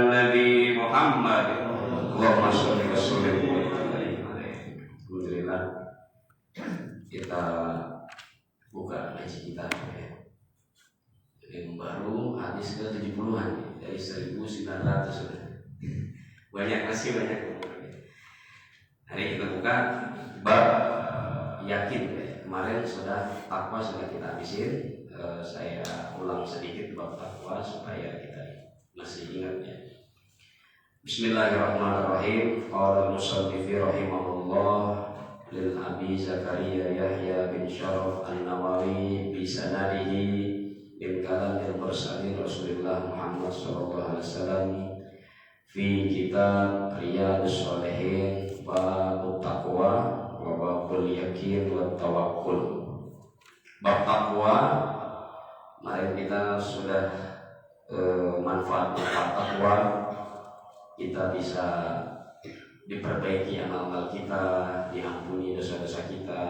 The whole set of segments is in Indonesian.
Nabi Muhammad. Allahumma sholli wa sallim. Alhamdulillah, kita buka ngaji kita ya. Yang baru hadis ke-70-an dari 1900 sudah. Masih banyak. Hari kita buka bab yakin. Kemarin sudah takwa sudah kita habisin. Saya ulang sedikit bab takwa supaya kita masih ingat ya. Bismillahirrahmanirrahim. Qala al-musannif rahimahullah lil Abi Zakaria Yahya bin Syaraf An-Nawawi bi sanadihi min kalamil mursalin Rasulullah Muhammad sallallahu alaihi wasallam fi kitab Riyadhus Shalihin bab taqwa wa babul yakin wa tawakkul. Bab takwa, mari kita sudah manfaat takwa, kita bisa diperbaiki amal-amal kita, diampuni dosa-dosa kita.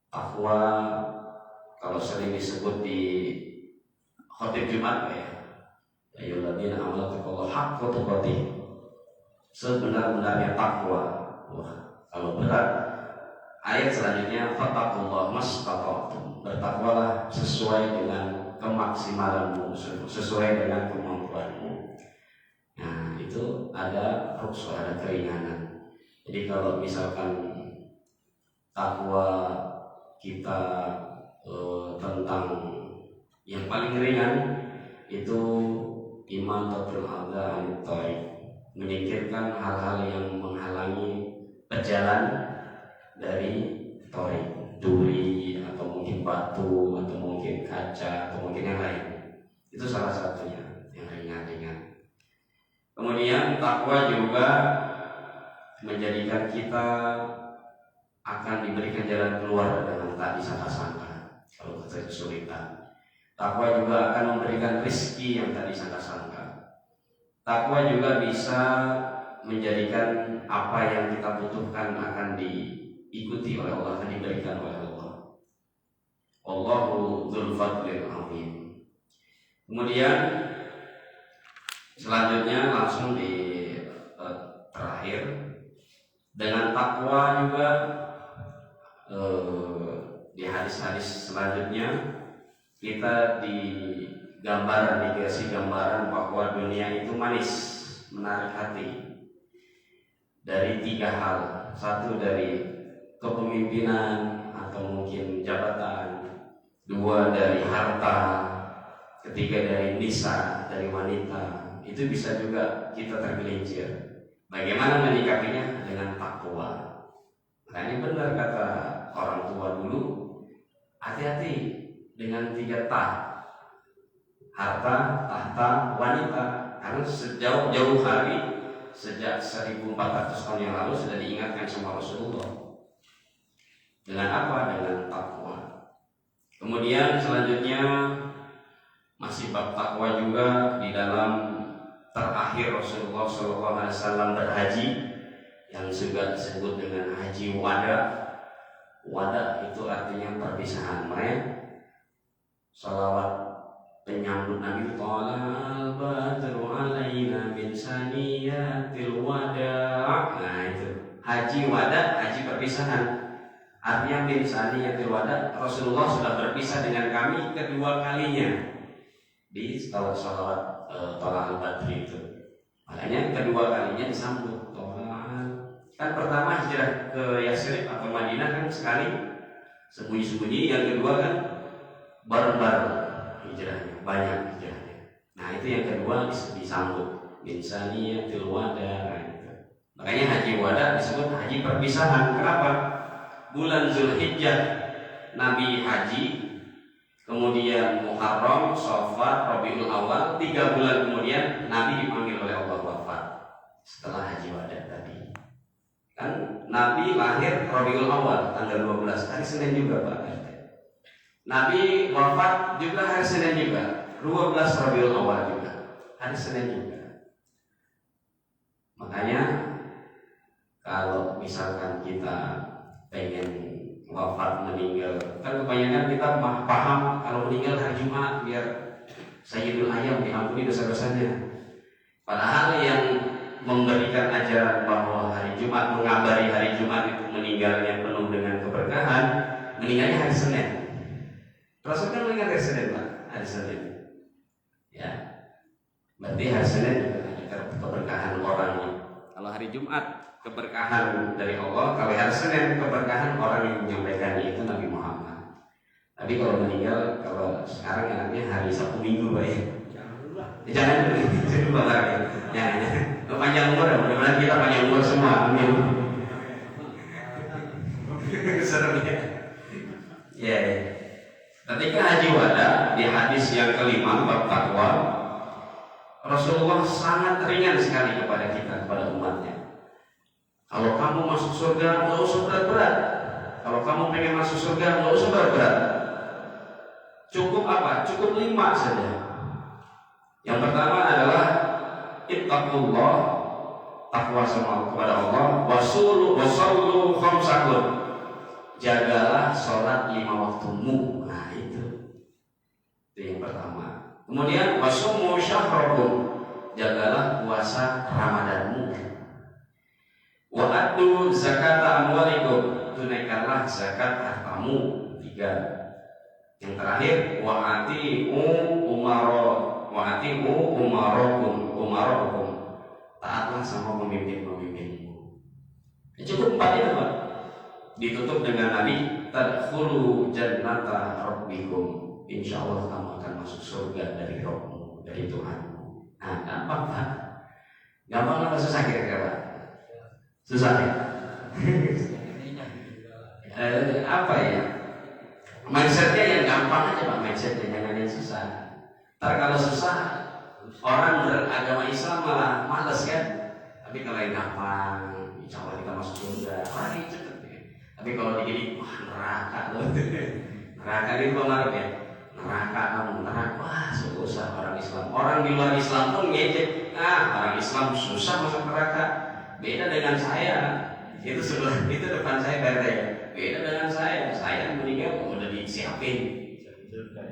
Takwa kalau sering disebut di khotib Jumat ya, ayyuhalladzina amanu taqullaha haqqa tuqatih, sebenar-benarnya takwa. Wah, kalau berat ayat selanjutnya fattaqullaha mastata'tum, bertakwalah sesuai dengan kemaksimalanmu, sesuai dengan kemampuanmu. Nah, itu ada rukhsah, ada keringanan. Jadi kalau misalkan takwa kita tentang yang paling ringan itu iman tatul adza anit thariq, menyingkirkan hal-hal yang menghalangi pejalan dari thariq, duri atau mungkin batu atau mungkin kaca atau mungkin yang lain. Itu salah satunya yang ringan-ringan. Kemudian takwa juga menjadikan kita akan diberikan jalan keluar dengan tak disangka-sangka. Kalau kita kesulitan, takwa juga akan memberikan rezeki yang tak disangka-sangka. Takwa juga bisa menjadikan apa yang kita butuhkan akan diikuti oleh Allah, akan diberikan oleh Allah. Allahu dzul fadlil azim. Kemudian selanjutnya langsung di terakhir, dengan takwa juga di hadis-hadis selanjutnya kita dikasih gambaran bahwa dunia itu manis, menarik hati dari 3 hal. Satu dari kepemimpinan atau mungkin jabatan, 2 dari harta, 3 dari nisa, dari wanita. Itu bisa juga kita tergelincir. Bagaimana menyikapinya? Dengan takwa. Makanya benar kata orang tua dulu, hati-hati dengan 3 ta, harta, tahta, wanita. Karena sejauh-jauh hari, sejak 1400 tahun yang lalu sudah diingatkan sama Rasulullah. Dengan apa? Dengan takwa. Kemudian selanjutnya masih bab takwa juga di dalam terakhir Rasulullah SAW berhaji, yang juga disebut dengan haji wada. Wada itu artinya perpisahan. Salawat penyambut Nabi, Talal badru alaina min saniyatil wada'. Nah itu haji wada, haji perpisahan. Artinya min saniyatil wada', Rasulullah sudah berpisah dengan kami kedua kalinya di salawat Talal badri itu. Makanya kedua kalinya disambut Talal. Kan pertama hijrah ke Yasrib atau Madinah kan sekali sembunyi-sembunyi, yang kedua kan bareng-bareng hijrahnya, banyak hijrahnya. Nah itu yang kedua disambut insaniyatil wada. Makanya haji wada disebut haji perpisahan. Kenapa? Bulan Zulhijjah Nabi haji, kemudian Muharram, Shafar, Rabiul Awal, 3 bulan kemudian Nabi dipanggil oleh Allah wafat setelah haji wada tadi. Kan Nabi lahir Rabiul Awal tanggal 12, hari Senin juga Pak. Nabi wafat juga hari Senin juga, 12 Rabiul Awal juga, hari Senin juga. Makanya kalau misalkan kita pengen wafat meninggal, kan kebanyakan kita paham kalau meninggal hari Jumat biar Sayyidul Ayam diampuni dosa-dosanya. Padahal yang memberikan ajaran bahwa hari Jumat, mengabari hari Jumat itu meninggalnya penuh dengan keberkahan, meninggalnya hari Senin. Rasul kan meninggal hari Senin, Pak, hari Senin. Ya, berarti hari Senin ada keberkahan orangnya. Kalau hari Jumat keberkahan dari Allah, kalau hari Senin keberkahan orang yang menyampaikan itu Nabi Muhammad. Tapi kalau meninggal, kalau sekarang anaknya hari Sabtu Minggu, Pak, ya. Jangan dulu Bapak ya. Panjang umur, mudah-mudahan kita panjang umur semua. Amin. Serem ya. Ya. Ketika haji wada di hadis yang kelima bab takwa, Rasulullah sangat ringan sekali kepada kita, kepada umatnya. Kalau kamu masuk surga, nggak usah berat-berat. Kalau kamu pengen masuk surga, nggak usah berat-berat. Cukup apa? Cukup 5 saja. Yang pertama adalah ittaqullah, takwa sama kepada Allah, wasallu khamsakum, jagalah sholat 5 waktumu. Nah itu yang pertama. Kemudian wasumu syahrakum, jagalah puasa Ramadanmu. Wa addu zakata amwalikum, tunaikanlah zakat hartamu. 3. Yang terakhir wa ati'u umarakum, taatlah sama pemimpin-pemimpinmu. Cukup 4 itu, Pak. Ditutup dengan Nabi, tadkhulu jannata rabbikum, insyaallah kamu akan masuk surga dari Rabbmu, dari Tuhanmu. Nah, gampang, Pak. Gampang apa susah kira-kira, Pak? Susah ya? Apa ya? Mindsetnya yang gampang aja, Pak. Mindsetnya jangan yang susah. Ntar kalau susah, orang beragama Islam malah males kan. Tapi kalau yang gampang, insya Allah kita masuk surga. Wah ini cepet ya. Tapi kalau digini, wah neraka loh. Neraka ini pengaruh ya. Neraka kamu, neraka. Wah susah orang Islam. Orang di luar Islam pun ngejek. Orang Islam susah masuk neraka. Beda dengan saya. Itu sebelah, itu depan saya berarti ya. Beda dengan saya meninggal udah disiapin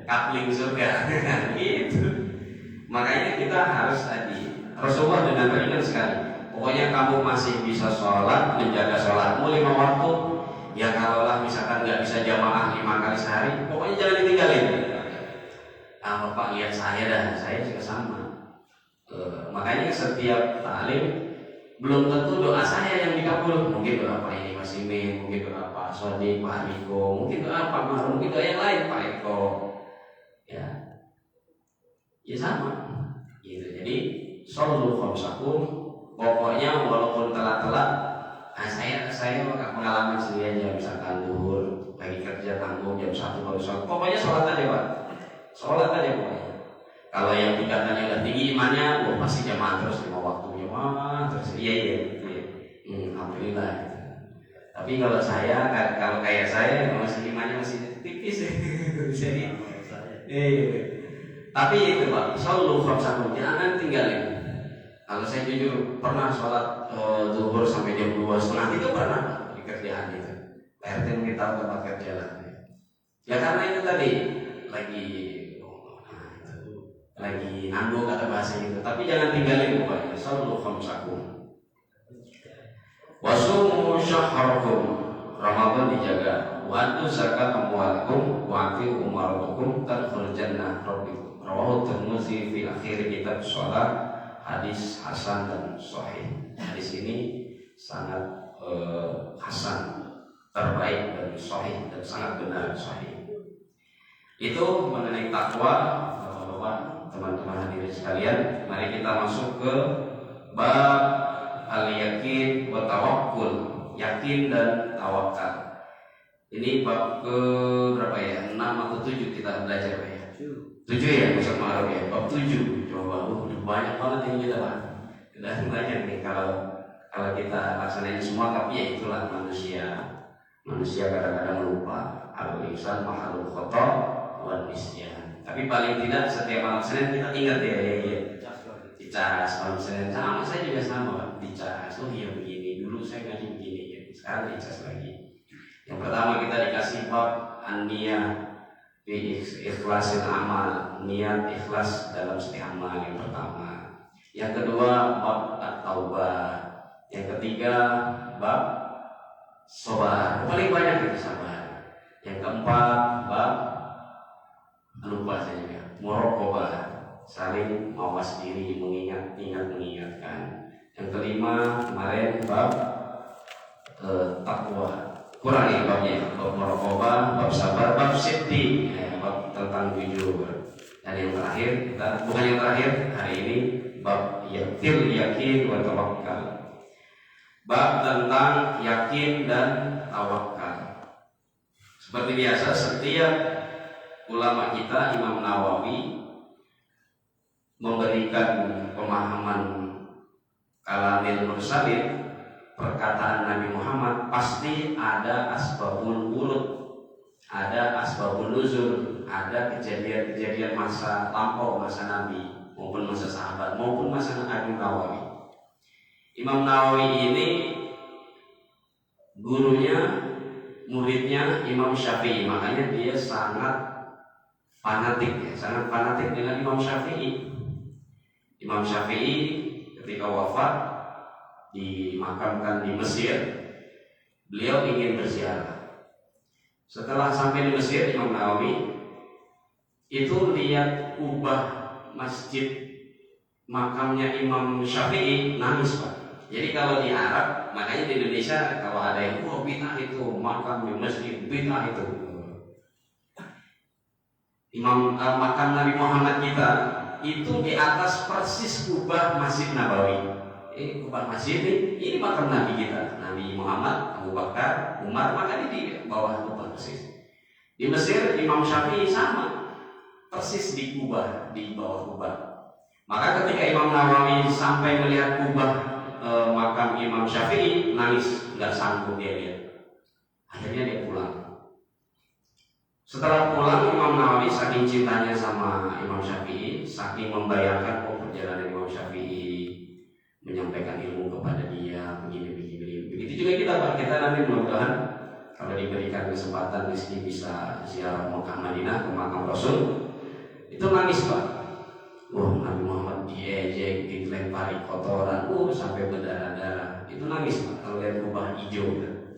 kapling surga. Gitu. Makanya kita harus tadi Rasulullah dengan ringan sekali. Pokoknya kamu masih bisa sholat, menjaga sholatmu 5 waktu. Ya kalaulah misalkan nggak bisa jamaah 5 kali sehari, pokoknya jangan ditinggalin. Pak lihat saya juga sama. Makanya setiap taklim belum tentu doa saya yang dikabul. Mungkin doa Pak ini Mas Imin, mungkin doa Pak Sodi, Pak Riko, mungkin doa Pak Mar, mungkin doa yang lain Pak Eko. Ya sama. Gitu. Jadi shollu khamsakum, pokoknya walaupun telat-telat, saya pengalaman sendiri aja, misalkan duhur lagi kerja tanggung jam 1 baru sholat. Pokoknya sholat aja, Pak. Sholat aja pokoknya. Kalau yang tingkatannya udah tinggi imannya, pasti jamaah terus 5 waktu jamaah terus. Iya. Alhamdulillah. Tapi kalau kayak saya masih imannya masih tipis ya. Jadi tapi itu Pak, shollu khamsakum, jangan tinggalin. Kalau saya jujur pernah sholat zuhur sampai jam 2:30 itu pernah di kerjaan itu. RT mungkin tahu tempat kerja lah. Ya karena itu tadi lagi nanggung kata bahasa itu. Tapi jangan tinggalin pokoknya. Shollu khamsakum. Wasumu syahrakum, Ramadan dijaga. Wa atu zakat amwalikum wa ati umarakum tadkhul jannah rabbikum. Rawahu Tirmidzi fi akhir kitab shalah, hadis hasan dan sahih. Hadis ini sangat hasan, terbaik dan sahih, dan sangat benar sahih. Itu mengenai takwa, Bapak-bapak, teman-teman hadirin sekalian. Mari kita masuk ke bab al-yakin wa tawakkul, yakin dan tawakal. Ini bab ke berapa ya? 6 atau 7 kita belajar ya. 7 ya, Ustaz Ma'ruf ya. Bab 7. Coba udah banyak banget ini kita, Pak. Udah banyak nih kalau kita laksanain semua, tapi ya itulah manusia. Manusia kadang-kadang lupa. Al-insan mahalul khata wal nisyan. Tapi paling tidak setiap malam Senin kita ingat ya. Dicas malam Senin sama, saya juga sama, Pak. Dicas. Oh iya begini. Dulu saya ngaji begini ya. Sekarang dicas lagi. Yang pertama kita dikasih bab an-niyah fi ikhlasil amal, niat ikhlas dalam setiap amal yang pertama. Yang kedua bab at-taubah. Yang ketiga bab sabar. Paling banyak itu sabar. Yang keempat bab lupa saya juga muraqabah, saling mawas diri, mengingatkan. Yang kelima kemarin bab takwa. Kurang ya babnya, bab muraqabah, bab sabar, bab siddiq, bab tentang jujur. Dan yang terakhir bukan yang terakhir hari ini bab yakin wa tawakkal. Bab tentang yakin dan tawakal. Seperti biasa setiap ulama kita Imam Nawawi memberikan pemahaman kalamil mursalin, perkataan Nabi Muhammad pasti ada asbabul wurud, ada asbabul nuzul, ada kejadian-kejadian masa lampau, masa Nabi maupun masa sahabat maupun masa Imam Nawawi. Imam Nawawi ini gurunya, muridnya Imam Syafi'i, makanya dia sangat fanatik dengan Imam Syafi'i. Imam Syafi'i ketika wafat dimakamkan di Mesir, beliau ingin berziarah. Setelah sampai di Mesir, Imam Nawawi itu lihat kubah masjid makamnya Imam Syafi'i, nangis Pak. Jadi kalau di Arab, makanya di Indonesia kalau ada yang bid'ah itu makam masjid, bid'ah itu. Makam Nabi Muhammad kita itu di atas persis kubah Masjid Nabawi. Kubah masjid ini makam Nabi kita, Nabi Muhammad, Abu Bakar, Umar, makanya di bawah kubah persis. Di Mesir Imam Syafi'i sama, persis di kubah, di bawah kubah. Maka ketika Imam Nawawi sampai melihat kubah makam Imam Syafi'i, nangis, nggak sanggup dia lihat. Akhirnya dia pulang. Setelah pulang, Imam Nawawi saking cintanya sama Imam Syafi'i, saking membayangkan perjalanan Imam Syafi'i, menyampaikan ilmu kepada dia, begini. Begitu juga kita Pak, kita nanti mudah-mudahan kalau diberikan kesempatan rezeki bisa ziarah Mekah Madinah ke makam Rasul, itu nangis Pak. Nabi Muhammad diejek, dilempari kotoran, sampai berdarah-darah. Itu nangis Pak kalau lihat kubah hijau.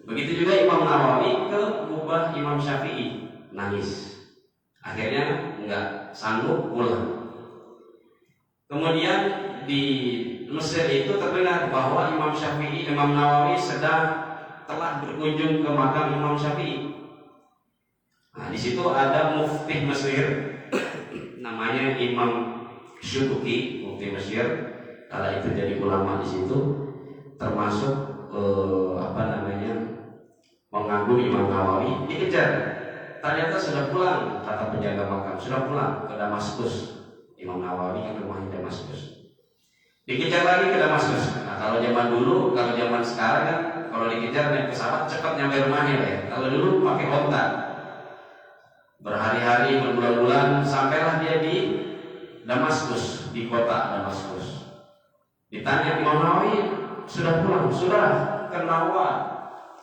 Begitu juga Imam Nawawi ke kubah Imam Syafi'i, nangis. Akhirnya nggak sanggup pulang. Kemudian di Mesir itu terdengar bahwa Imam Nawawi telah berkunjung ke makam Imam Syafi'i. Nah, di situ ada mufti Mesir namanya Imam Syutuki, mufti Mesir. Kala itu jadi ulama di situ, termasuk mengagum Imam Nawawi, dikejar. Ternyata sudah pulang, kata penjaga makam, sudah pulang ke Damaskus. Imam Nawawi yang rumahnya Damaskus. Dikejar lagi ke Damaskus. Nah, kalau zaman sekarang kan, kalau dikejar naik pesawat cepat nyampe rumahnya ya. Kalau dulu pakai onta, berhari-hari, berbulan-bulan, sampailah dia di Damaskus, di kota Damaskus. Ditanya Imam Nawawi, sudah pulang? Sudah, ke Nawa.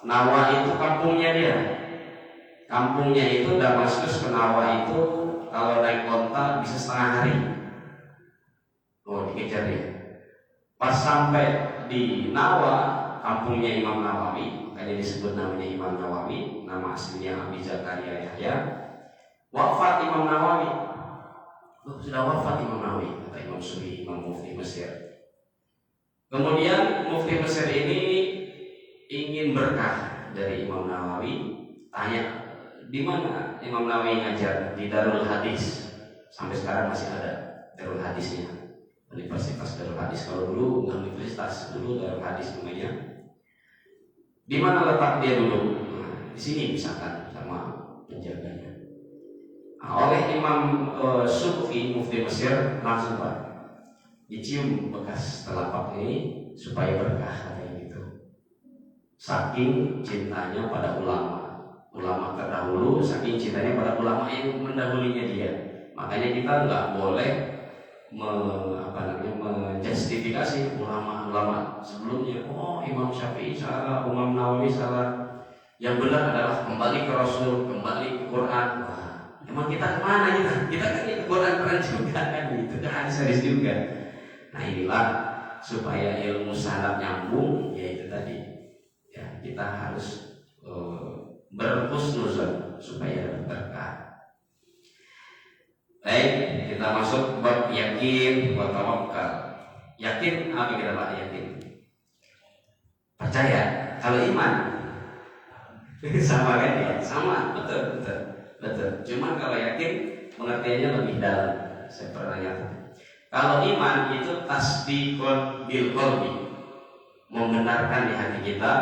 Nawa itu kampungnya dia. Kampungnya itu Damaskus ke Nawa itu kalau naik onta bisa setengah hari. Dikejar dia. Pas sampai di Nawa, kampungnya Imam Nawawi, makanya disebut namanya Imam Nawawi, nama aslinya Abi Zakaria Yahya. Wafat Imam Nawawi. Sudah wafat Imam Nawawi, kata Imam Subi, Imam Mufti Mesir. Kemudian Mufti Mesir ini ingin berkah dari Imam Nawawi, tanya di mana Imam Nawawi ngajar, di Darul Hadis. Sampai sekarang masih ada Darul Hadisnya, Universitas Darul Hadis. Kalau dulu bukan universitas, dulu Darul Hadis namanya. Di mana letak dia dulu? Nah, di sini misalkan sama penjaganya. Nah, oleh Imam Sufi Mufti Mesir langsung Pak dicium bekas telapak ini supaya berkah, katanya gitu. Saking cintanya pada ulama terdahulu, saking cintanya pada ulama yang mendahulinya dia. Makanya kita nggak boleh menjustifikasi ulama sebelumnya. Imam Syafi'i salah, Imam Nawawi salah. Yang benar adalah kembali ke Rasul, kembali ke Quran. Emang kita kemana kita? Kita kan ke Quran juga kan gitu, ke hadis-hadis juga. Nah inilah supaya ilmu sanad nyambung, yaitu tadi ya kita harus berhusnuzon supaya berkah. Baik, kita masuk bab yakin wa tawakkal. Yakin apa kita Pak? Yakin percaya. Kalau iman sama kan ya? Sama, betul. Cuma kalau yakin pengertiannya lebih dalam. Saya pernah nyata. Kalau iman itu tasdiqun bil qalbi, membenarkan di hati kita,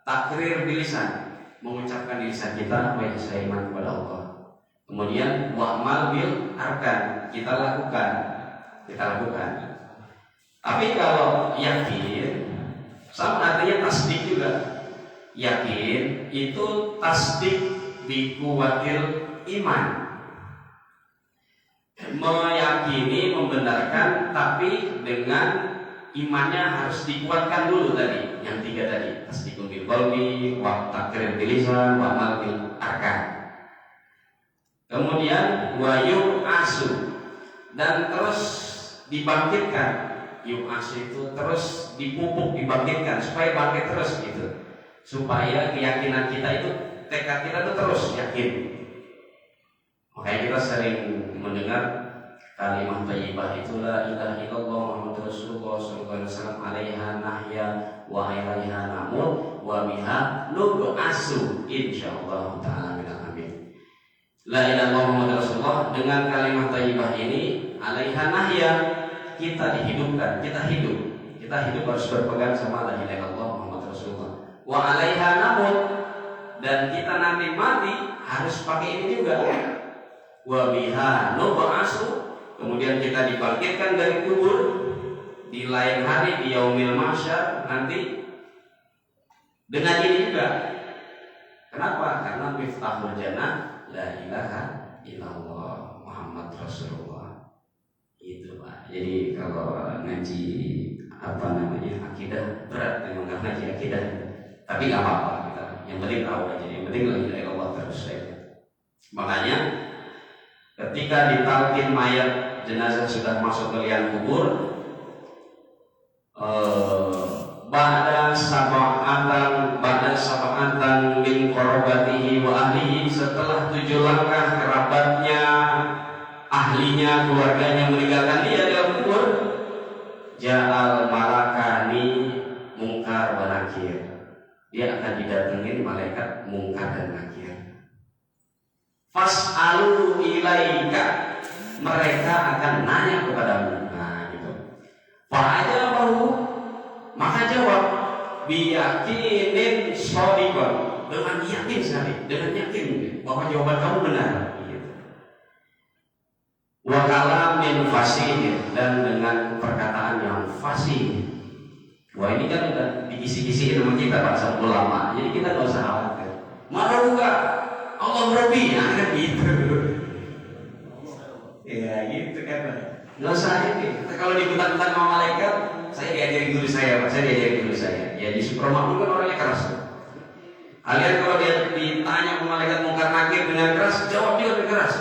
takrir bil lisan, mengucapkan di lisan kita, bahwa saya iman kepada Allah. Kemudian wa'mal bil arkan, kita lakukan. Tapi kalau yakin sama artinya tasdik juga. Yakin itu tasdik bi kuwatil iman. Meyakini, membenarkan, tapi dengan imannya harus dikuatkan dulu tadi. Yang tiga tadi, tasdikun bil qalbi, wa takrir bil lisan, wa amal bil arkan. Kemudian wa yu'asu, dan terus dibangkitkan. Yu'asu itu terus dipupuk, dibangkitkan supaya bangkit terus gitu. Supaya keyakinan kita itu, tekad kita itu terus yakin. Makanya kita sering mendengar kalimat thayyibah itu la ilaha illallah Muhammadur Rasulullah sallallahu alaihi wasallam, alaiha nahya wa alaiha namut wa biha nub'asu insyaallah taala min amin. La ilaha illallah Muhammadur Rasulullah, dengan kalimat thayyibah ini alaiha nahya, kita dihidupkan, kita hidup harus berpegang sama la ilaha illallah Muhammadur Rasulullah. Wa alaiha namut, dan kita nanti mati harus pakai ini juga. Wa biha nub'asu, kemudian kita dibangkitkan dari kubur di lain hari, di yaumil mahsyar nanti dengan ini juga. Kenapa? Karena miftahul jannah la ilaha illallah Muhammad Rasulullah. Itu Pak. Jadi kalau ngaji akidah berat memang, nggak ngaji akidah. Tapi nggak apa-apa kita. Yang penting tahu aja. Yang penting la ilaha illallah terus saja. Makanya ketika ditalkin mayat jenazah sudah masuk ke liang kubur, ba'da sab'atan min qarabatihi wa ahlihi, setelah 7 langkah kerabatnya, ahlinya, keluarganya meninggalkan dia di dalam kubur, ja'al malakani mungkar wa nakir, dia akan didatengin malaikat mungkar dan nakir. Fas'alu ilaika, mereka akan nanya kepadamu. Nah gitu. Fa'ajabahu, maka jawab biyakinin shodiqon, dengan yakin sekali, dengan yakin bahwa jawaban kamu benar gitu. Wa kalamin fasih, dan dengan perkataan yang fasih. Wah ini kan udah dikisi-kisi sama kita bahasa ulama, jadi kita nggak usah khawatir. Maruka Allah Rabbi, ya kan gitu. Ya gitu kan. Nggak usah ini. Kalau dibentak-bentak sama malaikat, saya diajari guru saya, Pak. Ya di Supermakmur kan orangnya keras. Kalian kalau dia ditanya sama malaikat mungkar nakir dengan keras, jawab dia dengan keras.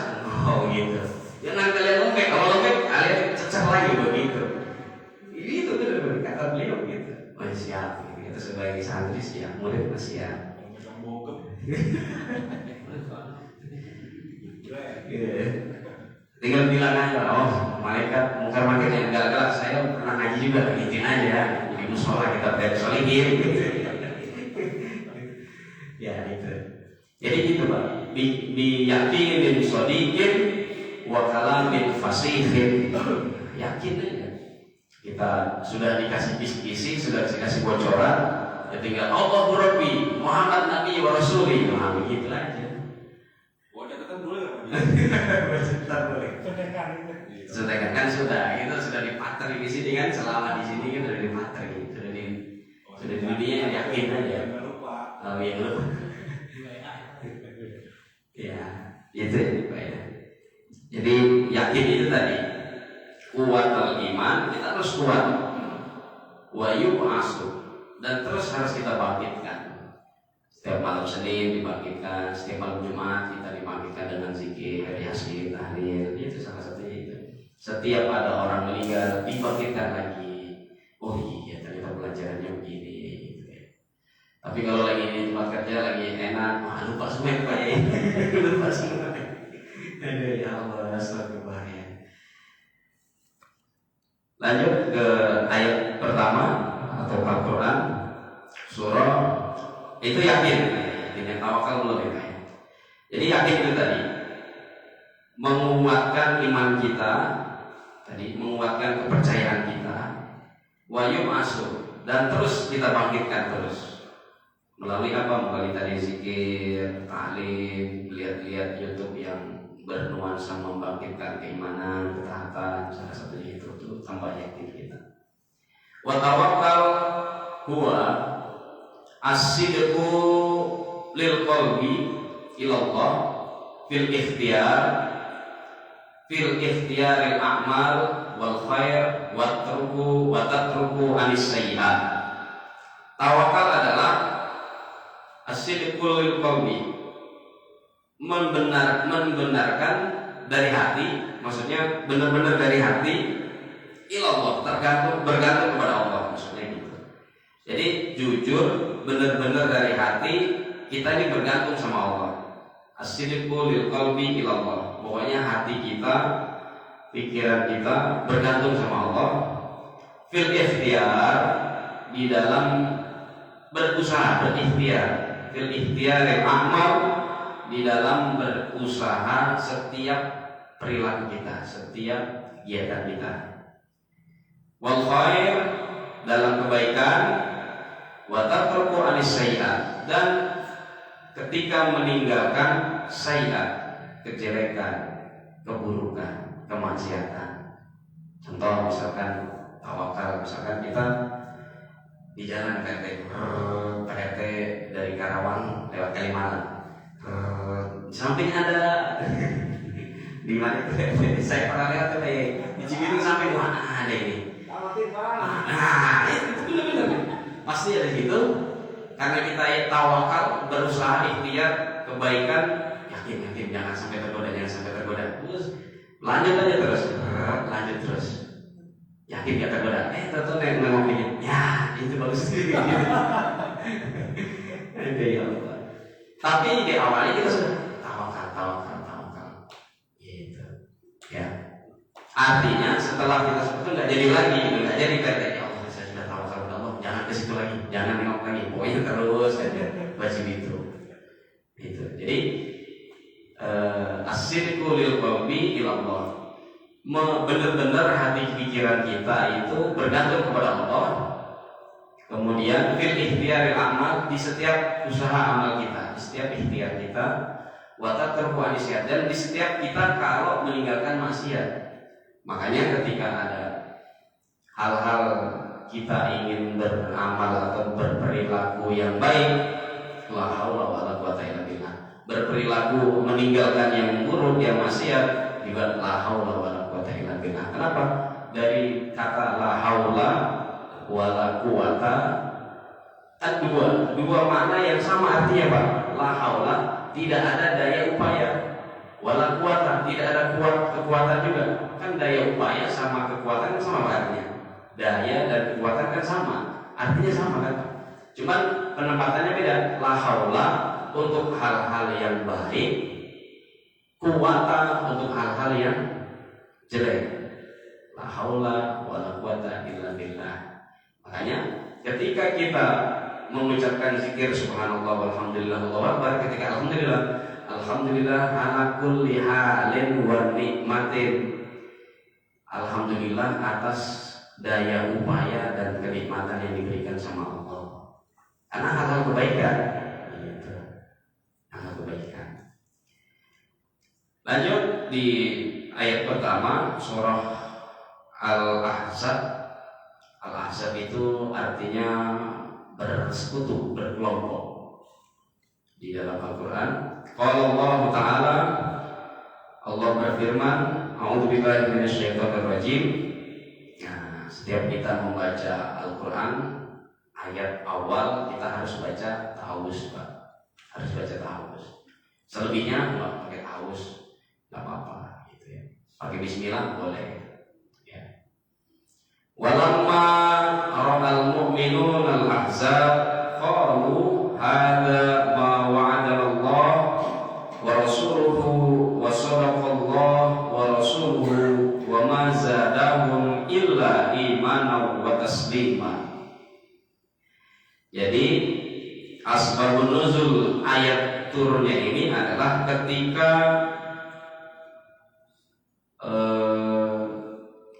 Oh gitu. Jangan kalian lembek. Kalau lembek, kalian cecer lagi begitu. Itu benar kata beliau gitu. Oh siap. Kita sebagai santri siap, murid masih siap. Tinggal bilang aja, oh malaikat mungkar nakir yang galak-galak, saya pernah ngaji juga, gituin aja. Di musola kita bersolihin gitu. Ya itu. Jadi gitu Pak. Biyakinin shodiqin wa kalamin fasihin. Yakin aja. Kita sudah dikasih kisi-kisi, sudah dikasih bocoran, ya tinggal Allah Rabbi, Muhammad Nabi wa Rasuli. Nah begitu aja. Catatan boleh nggak? Catatan boleh. Sedangkan kan sudah, kita sudah dipatri di sini kan, selama di sini kan sudah dipatri, sudah di dunia yang yakin aja. Jangan lupa. Oh yang lupa. Ya, itu Pak ya. Jadi yakin itu tadi, kuat iman, kita harus kuat. Wa yub'asu, dan terus harus kita bangkitkan. Setiap malam Senin dibangkitkan, setiap malam Jumat kita dibangkitkan dengan zikir, yasin, tahlil, itu salah satunya itu. Setiap ada orang meninggal dibangkitkan lagi. Oh iya, ternyata pelajarannya begini gitu ya. Tapi kalau lagi di tempat kerja lagi enak, lupa semua Pak ya. Lupa semua. Aduh ya Allah, astagfirullah ya. Lanjut ke ayat pertama atau Al-Quran surah itu yakin, dengan tawakal belum ya. Jadi yakin itu tadi menguatkan iman kita, tadi menguatkan kepercayaan kita, wayum asu, dan terus kita bangkitkan terus melalui apa? Melalui tadi zikir, taklim, lihat-lihat YouTube yang bernuansa membangkitkan keimanan, ketaatan, salah satunya itu tuh tambah yakin kita. Wa tawakkal huwa as-sidqu lil qalbi ila Allah fil ikhtiyaril a'mal wal khair wa tatruku anis sayyi'at. Tawakal adalah as-sidqu lil qalbi, membenarkan dari hati, maksudnya benar-benar dari hati, ilallah, bergantung kepada Allah, maksudnya gitu. Jadi jujur, benar-benar dari hati, kita ini bergantung sama Allah. As-sidqu lil qalbi ilallah, pokoknya hati kita, pikiran kita bergantung sama Allah. Fil ikhtiyar, di dalam berusaha, berikhtiar. Fil ikhtiyaril amal, di dalam berusaha setiap perilaku kita, setiap kegiatan kita. Wal khair, dalam kebaikan, wa tatruku anis sayyi'at, dan ketika meninggalkan sayyi'at, kejelekan, keburukan, kemaksiatan. Contoh misalkan tawakal, misalkan kita di jalan PRT dari Karawang lewat Kalimalang, samping ada di mana itu saya pernah lihat tuh di Cibitung sampai mana ada ini. Nah itu benar-benar pasti ada gitu, karena kita tawakal, berusaha ikhtiar kebaikan, yakin jangan sampai tergoda, terus lanjut aja terus, yakin gak tergoda, tentu nengok ini, ya itu bagus gitu. Ya Allah. Tapi di awalnya kita sudah tawakal, gitu. Ya. Artinya setelah kita seperti itu nggak jadi PT. Ya Allah, saya sudah tawakal kepada Allah, jangan ke situ lagi, jangan nengok lagi, pokoknya terus aja wajib itu. Gitu. Jadi as-sidqu lil qalbi ila Allah, benar-benar hati pikiran kita itu bergantung kepada Allah. Kemudian fil ikhtiyaril amal, di setiap usaha amal kita, di setiap ikhtiar kita, wa tatruku anisiyat, dan di setiap kita kalau meninggalkan maksiat. Makanya ketika ada hal-hal kita ingin beramal atau berperilaku yang baik, la haula wala quwata illa billah, berperilaku meninggalkan yang buruk, yang maksiat, juga la haula wala quwata illa billah. Kenapa? Dari kata la haula wala quwata, kan dua makna yang sama, artinya apa? La haula, tidak ada daya upaya, wala quwata, tidak ada kekuatan juga. Kan daya upaya sama kekuatan kan sama artinya. Daya dan kekuatan kan sama, artinya sama kan? Cuman penempatannya beda. La haula untuk hal-hal yang baik, quwata untuk hal-hal yang jelek. La haula wala quwata illa billah. Makanya ketika kita mengucapkan zikir subhanallah walhamdulillah Allahu akbar, ketika alhamdulillah ala kulli halin wa nikmatin, alhamdulillah atas daya upaya dan kenikmatan yang diberikan sama Allah, karena hal-hal kebaikan gitu. Hal-hal kebaikan. Lanjut di ayat pertama surah Al-Ahzab. Al-Ahzab itu artinya bersekutu, berkelompok. Di dalam Al-Quran, qala Allah Ta'ala, Allah berfirman, a'udzubillahi minasyaitonir rajim. Nah, setiap kita membaca Al-Quran, ayat awal kita harus baca ta'awuz, Pak. Harus baca ta'awuz. Selebihnya nggak pakai ta'awuz, nggak apa-apa gitu ya. Pakai bismillah boleh. Walamma ra'al mu'minun al-ahzab qalu hadza ma wa'adana Allah wa rasuluhu wa sadaqallah wa rasuluhu wa ma zadahum illa imanan wa taslima. Jadi asbabun nuzul ayat turunnya ini adalah ketika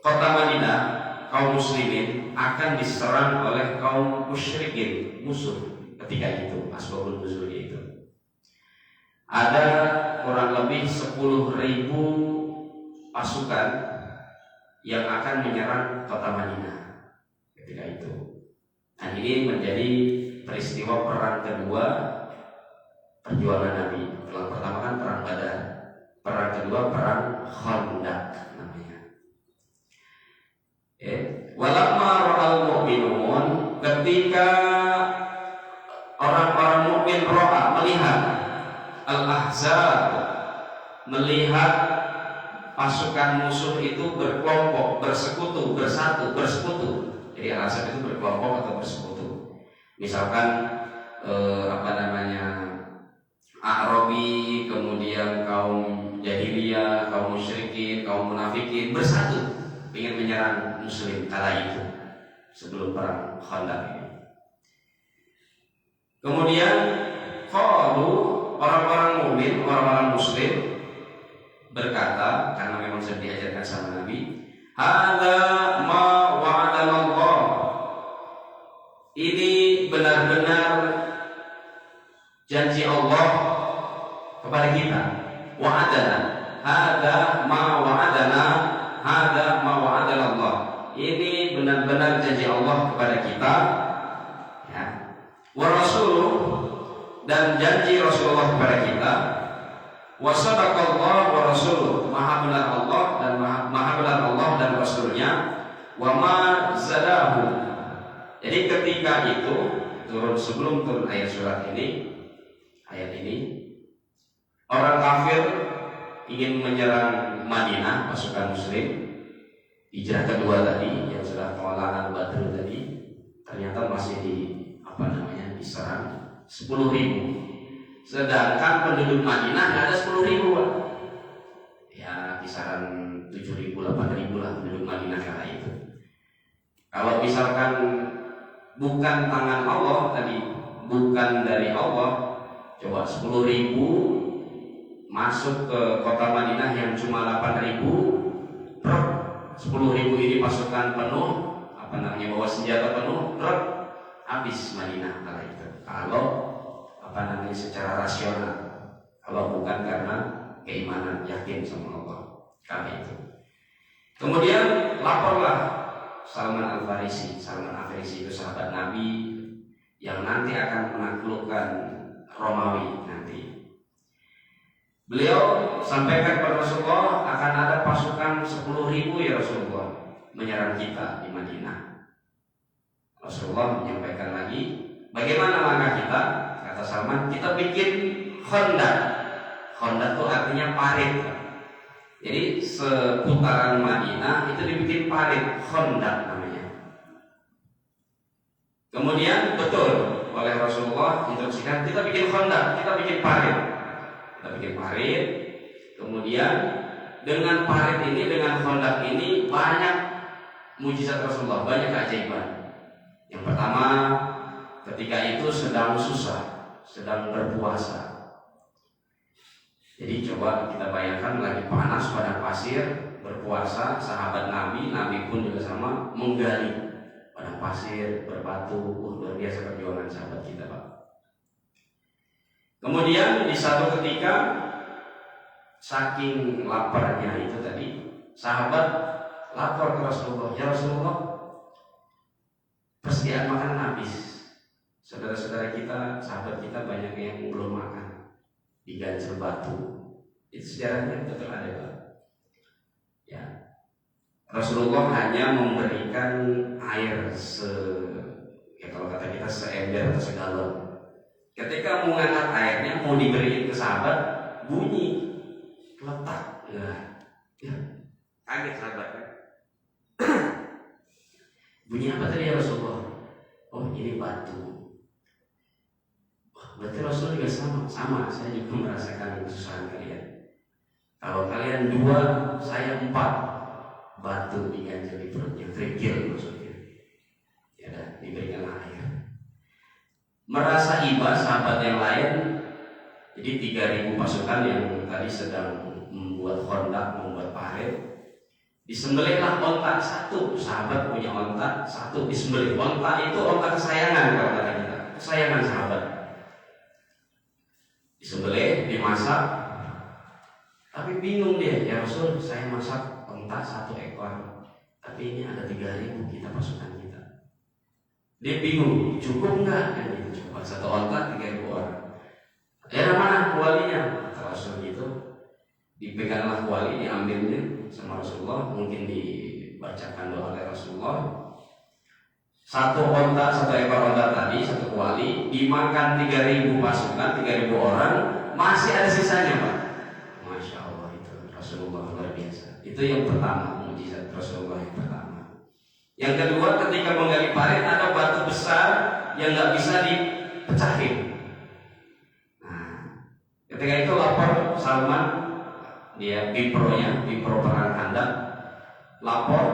kota Madinah, kaum muslimin akan diserang oleh kaum musyrikin, musuh. Ketika itu asbabun nuzulnya itu ada kurang lebih 10.000 pasukan yang akan menyerang kota Madinah ketika itu. Nah, ini menjadi peristiwa perang kedua perjuangan Nabi. Perang pertama kan perang Badar, perang kedua perang Khandaq namanya. Walamma ra'al mu'minun, ketika orang-orang mukmin melihat al-ahzab, melihat pasukan musuh itu berkelompok, bersekutu, bersekutu. Jadi al-ahzab itu berkelompok atau bersekutu. Misalkan Arabi, kemudian kaum jahiliyah, kaum musyrikin, kaum munafikin bersatu ingin menyerang muslim kala itu sebelum perang Khandaq ini. Kemudian qalu, orang-orang mukmin, orang-orang muslim berkata, karena memang sudah diajarkan sama Nabi, hadza ma wa'adana Allah, ini benar-benar janji Allah kepada kita. Wa'adana, hadza ma wa'adana, hadza ma wa'adana Allah, ini benar-benar janji Allah kepada kita, ya. Wa rasuluh, dan janji Rasulullah kepada kita. Wa sadaqallah wa rasuluh, maha benar Allah dan maha benar Allah dan Rasulnya. Wa ma zadahu. Jadi ketika itu turun, sebelum turun ayat surat ini, ayat ini, orang kafir ingin menyerang Madinah, pasukan muslim, hijrah kedua tadi yang sudah pengelolaan Badr tadi, ternyata masih diserang 10.000. Sedangkan penduduk Madinah ada 10.000. Ya kisaran 7.000, 8.000 lah penduduk Madinah kala itu. Kalau misalkan bukan tangan Allah tadi, bukan dari Allah, coba 10.000 masuk ke kota Madinah yang cuma 8.000, 10.000 ini pasukan penuh, bawa senjata penuh, habis Madinah kala itu. Kalau secara rasional, kalau bukan karena keimanan, yakin sama Allah kala itu. Kemudian laporlah Salman Al-Farisi. Salman Al-Farisi itu sahabat Nabi yang nanti akan menaklukkan Romawi nanti. Beliau sampaikan kepada Rasulullah akan ada pasukan 10.000 ya Rasulullah menyerang kita di Madinah. Rasulullah menyampaikan lagi, bagaimana langkah kita? Kata Salman, kita bikin Khandaq. Khandaq itu artinya parit. Jadi seputaran Madinah itu dibikin parit, Khandaq namanya. Kemudian betul oleh Rasulullah instruksikan, kita bikin Khandaq, kita bikin parit. Kita bikin parit. Kemudian dengan parit ini, dengan Khandaq ini banyak mujizat Rasulullah, banyak keajaiban. Yang pertama, ketika itu sedang susah, sedang berpuasa. Jadi coba kita bayangkan lagi panas padang pasir, berpuasa, sahabat Nabi pun juga sama, menggali padang pasir, berbatu. Luar biasa perjuangan sahabat kita, Pak. Kemudian di satu ketika, saking laparnya itu tadi, sahabat lapor ke Rasulullah, ya Rasulullah, persediaan makanan habis. Saudara-saudara kita, sahabat kita banyak yang belum makan, diganjel batu. Itu sejarahnya betul ada, Pak. Ya. Rasulullah hanya memberikan air kalau kata kita seember atau segalon. Ketika mau ngangkat airnya, mau diberiin ke sahabat, bunyi letak. Ya. Kaget sahabatnya. Bunyi apa tadi ya Rasulullah? Oh ini batu. Berarti Rasul juga sama. Saya juga merasakan kesusahan kalian. Kalau kalian 2, saya 4. Batu diganjel di perutnya, kerikil maksudnya. Ya dah, diberikanlah air. Merasa iba sahabat yang lain. Jadi 3.000 pasukan yang tadi sedang membuat kondak, membuat parit. Disembelihlah onta 1. Sahabat punya onta 1 disembelih. Onta itu onta kesayangan kalau kata kita. Kesayangan sahabat. Disembelih, dimasak. Tapi bingung dia, ya Rasul, saya masak onta 1 ekor. Tapi ini ada 3.000 kita pasukan kita. Dia bingung, cukup enggak? Kan gitu, coba 1 onta 3.000 orang. Ya mana kualinya? Kata Rasul gitu. Dipeganglah kuali, diambilnya sama Rasulullah, mungkin dibacakan doa oleh Rasulullah. 1 onta, 1 ekor onta tadi, 1 kuali, dimakan 3.000 pasukan, 3.000 orang, masih ada sisanya, Pak. Masya Allah, itu Rasulullah luar biasa. Itu yang pertama, mukjizat Rasulullah yang pertama. Yang kedua, ketika menggali parit ada batu besar yang nggak bisa dipecahin. Nah, ketika itu lapor Salman, dia bipro perang Khandaq, lapor,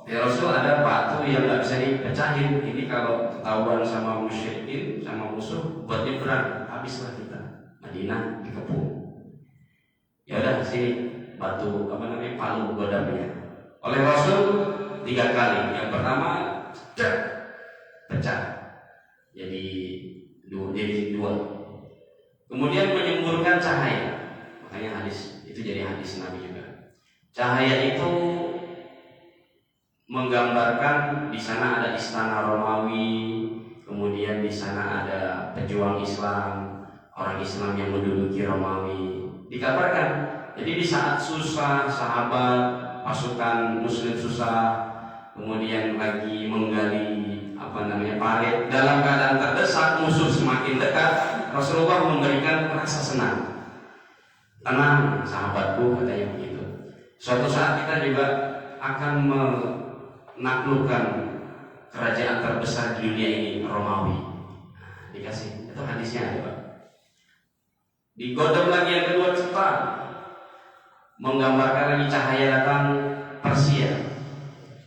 ya Rasul ada batu yang nggak bisa dipecahin. Ini kalau ketahuan sama musyrikin, sama musuh, buat nyebrang, habislah kita. Madinah dikepung. Ya udah sini batu palu godamnya. Oleh Rasul 3 kali. Yang pertama pecah, jadi 2. Kemudian menyemburkan cahaya. Makanya hadis itu jadi hadis Nabi juga. Cahaya itu menggambarkan di sana ada istana Romawi, kemudian di sana ada pejuang Islam, orang Islam yang menduduki Romawi. Dikabarkan, jadi di saat susah, sahabat, pasukan Muslim susah, kemudian lagi menggali parit, dalam keadaan terdesak, musuh semakin dekat, Rasulullah memberikan rasa senang. Tenang sahabatku, katanya begitu. Suatu saat kita juga akan menaklukkan kerajaan terbesar di dunia ini, Romawi. Nah, dikasih, itu hadisnya ada, Pak. Digodam lagi yang kedua cepat, menggambarkan lagi cahaya datang Persia.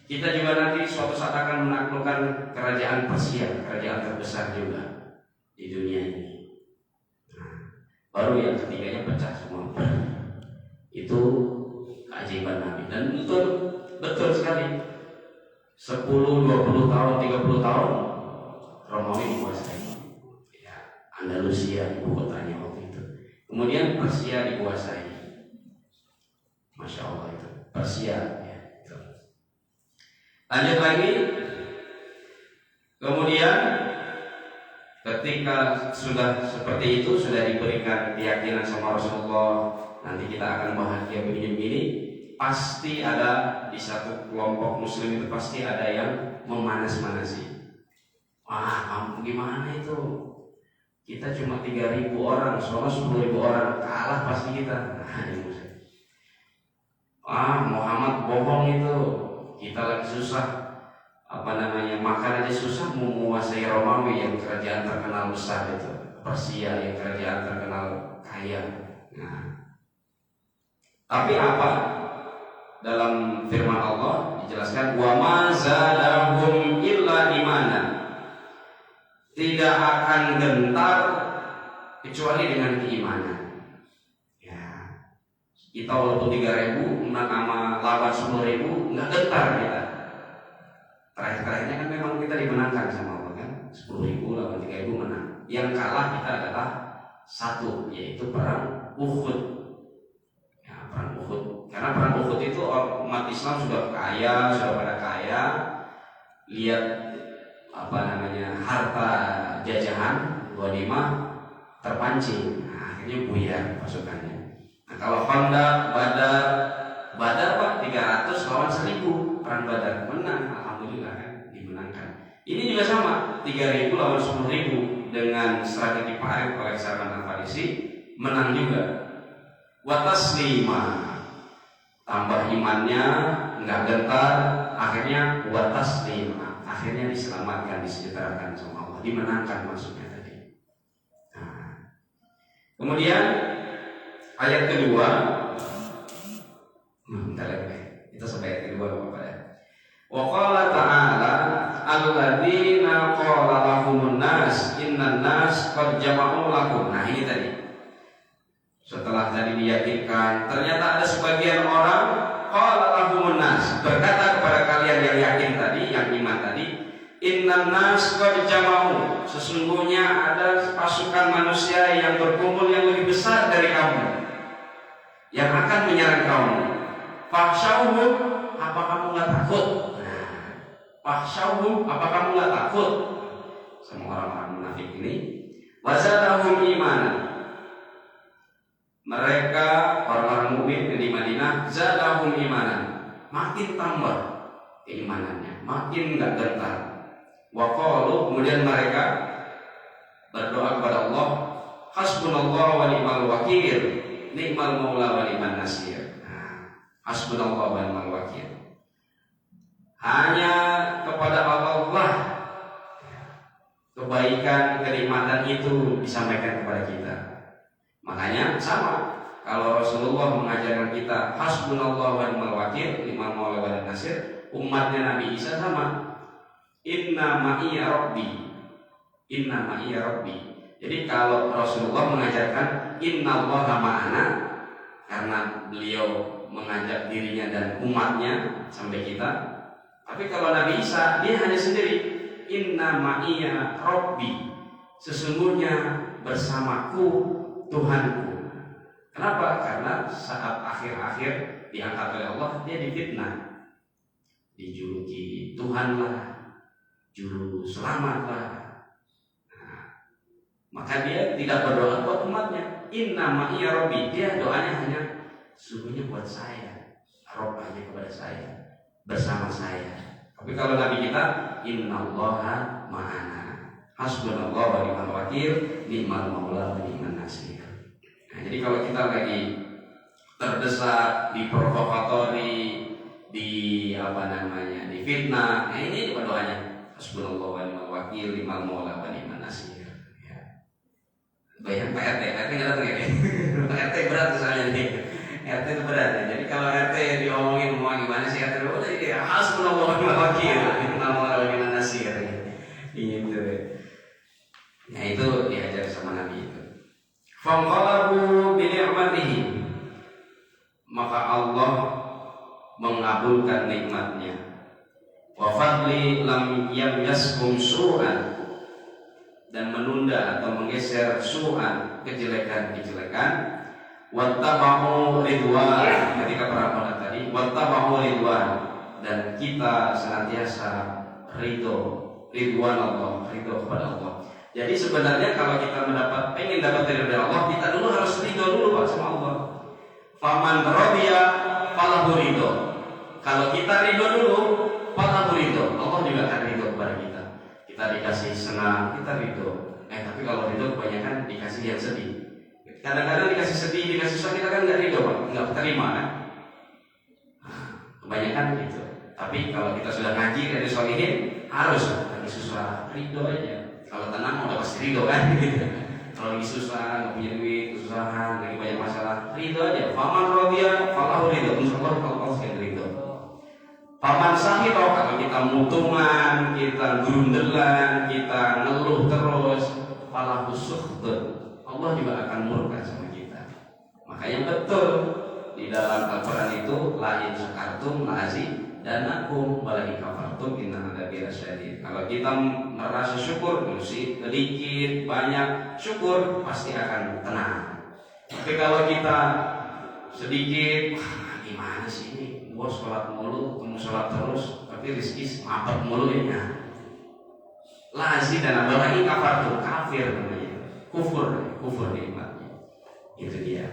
Kita juga nanti suatu saat akan menaklukkan kerajaan Persia, kerajaan terbesar juga di dunia ini. Nah, baru yang ketiganya pecah semua. Itu keajaiban Nabi, dan betul sekali. 10, 20 tahun, 30 tahun Romawi dikuasai. Ya, Andalusia ibu kotanya waktu itu. Kemudian Persia dikuasai. Masya Allah itu Persia. Ya, itu. Lanjut lagi. Kemudian ketika sudah seperti itu, sudah diberikan keyakinan sama Rasulullah, nanti kita akan bahagia begini-begini, pasti ada di satu kelompok Muslim itu pasti ada yang memanas-manasi. Wah, kamu gimana itu? Kita cuma 3.000 orang, soalnya 10.000 orang, kalah pasti kita. Muhammad bohong itu. Kita lagi susah, makan aja susah, mau menguasai Romawi yang kerajaan terkenal besar itu, Persia yang kerajaan terkenal kaya. Nah, tapi apa? Dalam firman Allah dijelaskan, wa ma zadahum illa imanan. Tidak akan gentar kecuali dengan keimanan. Ya, kita walaupun 3.000 menang sama lawan 10.000 nggak gentar kita. Terakhir-terakhirnya kan memang kita dimenangkan sama Allah kan, 10.000 lawan 3.000 menang. Yang kalah kita adalah 1, yaitu perang Uhud. Ya, perang Uhud. Karena perang Uhud itu umat Islam sudah pada kaya. Lihat harta jajahan ghanimah terpancing. Nah, akhirnya buyar pasukannya. Nah, kalau Khandaq, Badar Pak 300 lawan 1.000 perang Badar, menang, alhamdulillah kan, dimenangkan. Ini juga sama, 3.000 lawan 10.000 dengan strategi parit oleh Salman Al-Farisi, menang juga. Wa taslima, tambah imannya, enggak gentar, akhirnya buat taslim, akhirnya diselamatkan, disejahterakan sama Allah, dimenangkan maksudnya tadi. Nah, kemudian ayat kedua, itu sampai ayat kedua Bapak ya. Wa qala ta'ala alladzina qala lahumun nas innan nas qad jama'u lakum. Nah ini tadi. Setelah tadi diyakinkan, ternyata ada sebagian orang qala lahumun nas, berkata kepada kalian yang yakin tadi, yang iman tadi, innan nas qad jama'u, sesungguhnya ada pasukan manusia yang berkumpul yang lebih besar dari kamu, yang akan menyerang kamu. Fakhshawhum, apa kamu nggak takut? Fakhshawhum, apa kamu nggak takut sama orang-orang munafik ini? Wazadahum imanan, mereka orang-orang mukmin di Madinah, zadahum imanan, makin tambah keimanannya, makin nggak gentar. Wa qalu, kemudian mereka berdoa kepada Allah, hasbunallahu wa ni'mal wakil, ni'mal maula wa ni'man nasir. Hasbunallahu wa ni'mal wakil. Hanya kepada Allah kebaikan, kenikmatan itu disampaikan kepada kita. Makanya sama, kalau Rasulullah mengajarkan kita hasbunallahu wa ni'mal wakil, ni'mal maula wa ni'man nasir, umatnya Nabi Isa sama, inna ma'iya rabbi, inna ma'iya rabbi. Jadi kalau Rasulullah mengajarkan innallaha ma'ana, karena beliau mengajak dirinya dan umatnya sampai kita. Tapi kalau Nabi Isa, dia hanya sendiri, inna ma'iya rabbi, sesungguhnya bersamaku Tuhanku. Kenapa? Karena saat akhir-akhir diangkat oleh Allah, dia difitnah, dijuluki Tuhan lah, juru selamat lah. Nah, maka dia tidak berdoa buat umatnya, inna ma'iya rabbi, dia doanya hanya sungguhnya buat saya, Rob hanya kepada saya, bersama saya. Tapi kalau Nabi kita, innallaha ma'ana, hasbunallahu wa ni'mal wakil, ni'mal maula wa ni'man nasir. Nah, jadi kalau kita lagi terdesak, diprovokatori, di fitnah, nah ini juga doanya, hasbunallahu wa ni'mal wakil, ni'mal maula wa ni'man nasir. Ya. Bayang Pak RT nggak datang ya? Pak RT berat misalnya nih. RT itu berat ya. Jadi kalau RT diomongin mau gimana sih, RT udah ini hasbunallahu wa ni'mal wakil, ni'mal maula wa ni'man nasir. Gitu. Nah itu diajar sama Nabi itu. Fanqalabu bi ni'matihi, maka Allah mengabulkan nikmatnya. Wa fadli lam yamyaskum su'an, dan menunda atau menggeser su'an, kejelekan-kejelekan. Wattaba'u ridwan, ketika perang tadi, wattaba'u ridwan, dan kita senantiasa ridwan Allah, ridho kepada Allah. Jadi sebenarnya kalau kita pengen dapat ridho dari Allah, kita dulu harus ridho dulu Pak sama Allah. Faman radiya falahu ridho. Kalau kita ridho dulu, falahu ridho, Allah juga akan ridho kepada kita. Kita dikasih senang, kita ridho. Tapi kalau ridho kebanyakan dikasih yang sedih. Kadang-kadang dikasih sedih, dikasih susah, kita kan nggak ridho Pak, nggak terima kan? Kebanyakan gitu. Tapi kalau kita sudah ngaji dari sholihin, harus lagi susah ridho aja. Kalau tenang udah pasti ridho kan? Gitu. Kalau lagi susah, nggak punya duit, kesusahan, lagi banyak masalah, ridho aja. Faman rodiya, falahu ridho. Insyaallah kalau Allah ridho. Faman sahiro, kalau kita mutungan, kita grundelan, kita ngeluh terus, falahu suhtun, Allah juga akan murka sama kita. Makanya betul di dalam Al-Quran itu la in syakartum la azidanakum wa la in kafartum inna adzabi lasyadid. Kalau kita merasa syukur, sedikit banyak syukur, pasti akan tenang. Tapi kalau kita sedikit, gimana sih ini? Gua sholat mulu, kamu sholat terus, tapi rezeki mampet mulu ini. La azidanakum wa la in kafartum, kafir namanya. Kufur nikmatnya. Itu dia.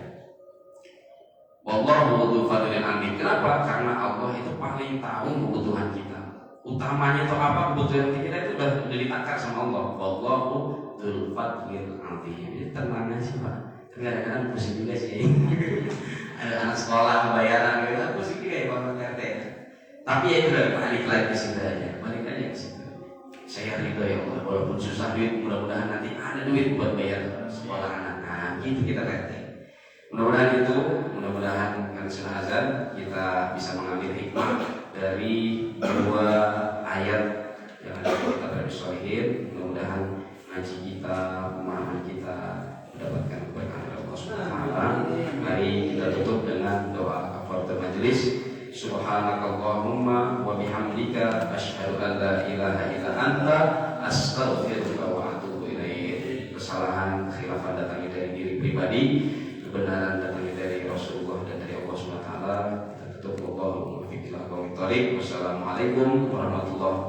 Wallahu dzul fadlil amin. Kenapa? Karena Allah itu paling tahu kebutuhan kita. Utamanya itu apa? Kebutuhan kita itu udah ditakar sama Allah. Wallahu dzul fadlil amin. Jadi tenang aja Pak. Kadang-kadang pusing juga sih. Ada anak sekolah bayaran gitu, pusing juga ya Pak RT. Tapi ya udah balik lagi ke situ aja, balik aja ke situ. Saya ridho ya Allah, walaupun susah duit, mudah-mudahan nanti ada duit buat bayar sekolah anak. Nah, gitu kita lihat. Mudah-mudahan itu, mudah-mudahan kan sunnah azan kita bisa mengambil hikmah dari dua ayat yang ada di kitab Riyadhus Shalihin. Mudah-mudahan ngaji kita, pemahaman kita mendapatkan keberkahan dari Allah Subhanahu wa taala. Mari kita tutup dengan doa kafaratul majelis. Subhanakallahumma wa bihamdika asyhadu an la ilaha illa anta astaghfiruka wa atubu ilaik. Kesalahan khilafan datangnya dari diri pribadi, kebenaran datangnya dari Rasulullah dan dari Allah Subhanahu wa taala. Kita tutup. Wassalamualaikum warahmatullahi